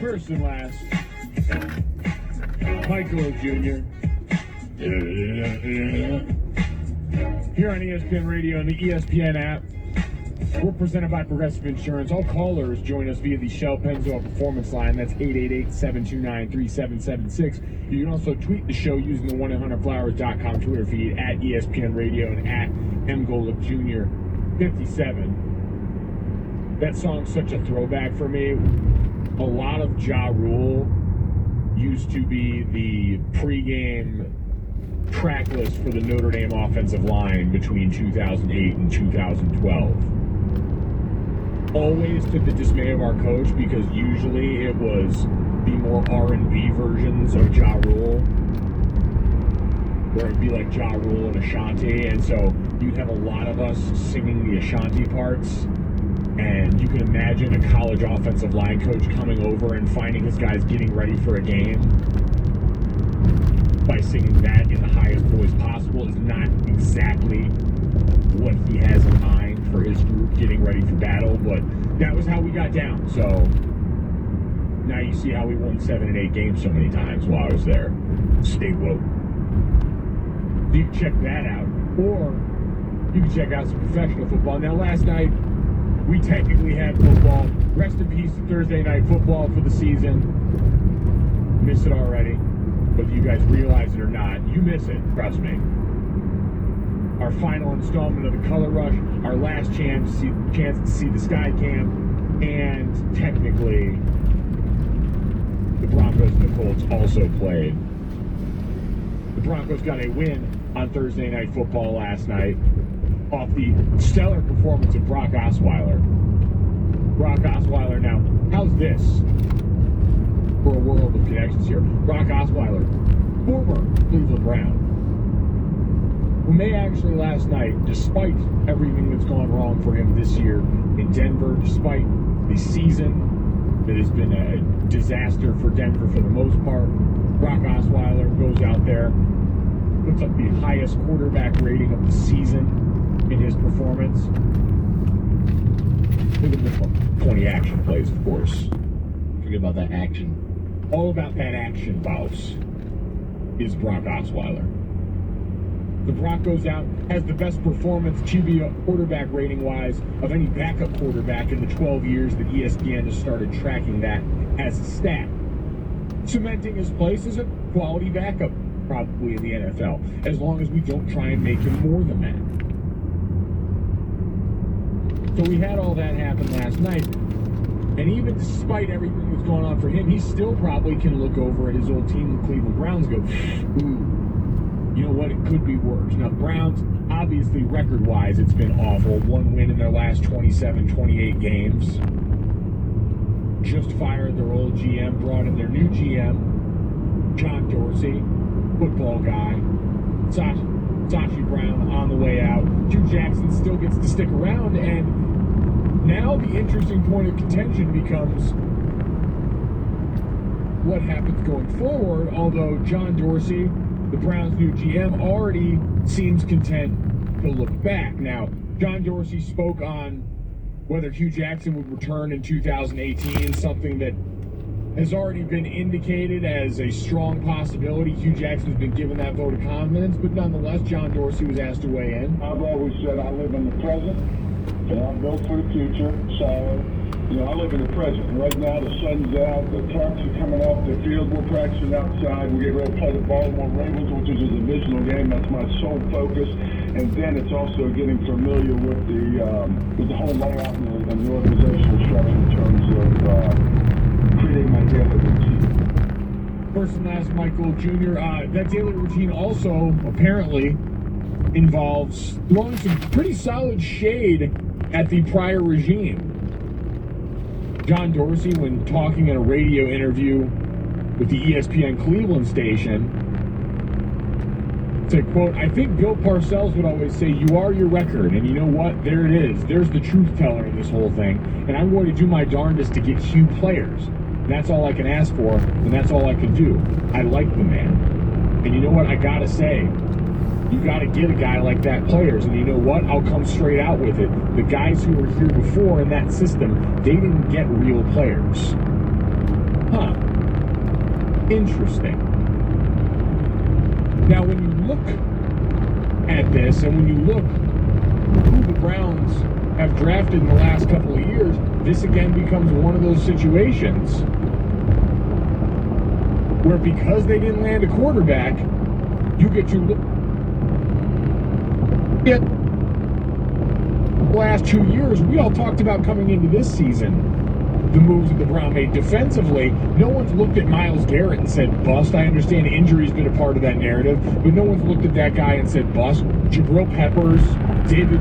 First and last, Michael Jr. Here on ESPN Radio and the ESPN app. We're presented by Progressive Insurance. All callers join us via the Shell Pennzoil Performance Line. That's 888-729-3776. You can also tweet the show using the 1-800-Flowers.com Twitter feed at ESPN Radio and at mgolick Jr. 57. That song's such a throwback for me. A lot of Ja Rule used to be the pregame track list for the Notre Dame offensive line between 2008 and 2012. Always to the dismay of our coach, because usually it was the more R&B versions of Ja Rule, where it'd be like Ja Rule and Ashanti, and so you'd have a lot of us singing the Ashanti parts, and you can imagine a college offensive line coach coming over and finding his guys getting ready for a game by singing that in the highest voice possible is not exactly what he has in mind for his group getting ready for battle, but that was how we got down. So now you see how we won 7 and 8 games so many times while I was there. Stay woke. You can check that out, or you can check out some professional football. Now, last night we technically had football. Rest in peace to Thursday night football for the season. Miss it already. Whether you guys realize it or not, you miss it, trust me. Our final installment of the Color Rush, our last chance to see the Sky Camp, and technically the Broncos and the Colts also played. The Broncos got a win on Thursday Night Football last night off the stellar performance of Brock Osweiler. Brock Osweiler, now, how's this for a world of connections here? Brock Osweiler, former Cleveland Brown, who may actually last night, despite everything that's gone wrong for him this year in Denver, despite the season that has been a disaster for Denver for the most part, Brock Osweiler goes out there, puts up the highest quarterback rating of the season in his performance. Look at the 20 action plays, of course. Forget about that action. All about that action, Faust, is Brock Osweiler. The Broncos out has the best performance QB quarterback rating-wise of any backup quarterback in the 12 years that ESPN has started tracking that as a stat. Cementing his place as a quality backup, probably in the NFL, as long as we don't try and make him more than that. So we had all that happen last night, and even despite everything that's going on for him, he still probably can look over at his old team, the Cleveland Browns, and go, ooh, you know what, it could be worse. Now, Browns, obviously, record-wise, it's been awful. One win in their last 27, 28 games. Just fired their old GM, brought in their new GM, John Dorsey, football guy. Sashi Brown on the way out. Hugh Jackson still gets to stick around, and now the interesting point of contention becomes what happens going forward, although John Dorsey, the Browns' new GM, already seems content to look back. Now, John Dorsey spoke on whether Hugh Jackson would return in 2018, something that has already been indicated as a strong possibility. Hugh Jackson's been given that vote of confidence, but nonetheless, John Dorsey was asked to weigh in. I've always said I live in the present, and I'm built for the future, so I live in the present. Right now, the sun's out, the Tarks are coming off the field, we're practicing outside, we get ready to play the Baltimore Ravens, which is a divisional game. That's my sole focus, and then it's also getting familiar with the whole layout and the organizational structure in terms of creating my daily routine. First and last, Michael Jr. That daily routine also apparently involves throwing some pretty solid shade at the prior regime. John Dorsey, when talking in a radio interview with the ESPN Cleveland station, said, quote, I think Bill Parcells would always say, you are your record. And you know what? There it is. There's the truth teller in this whole thing. And I'm going to do my darndest to get Hugh players. That's all I can ask for, and that's all I can do. I like the man. And you know what? I got to say, you got to get a guy like that players. And you know what? I'll come straight out with it. The guys who were here before in that system, they didn't get real players. interesting. Now, when you look at this, and when you look who the Browns have drafted in the last couple of years, this again becomes one of those situations where, because they didn't land a quarterback, you get to look at the last 2 years. We all talked about coming into this season the moves that the Browns made defensively. No one's looked at Myles Garrett and said bust. I understand injury's been a part of that narrative, but no one's looked at that guy and said bust. Jabril Peppers, David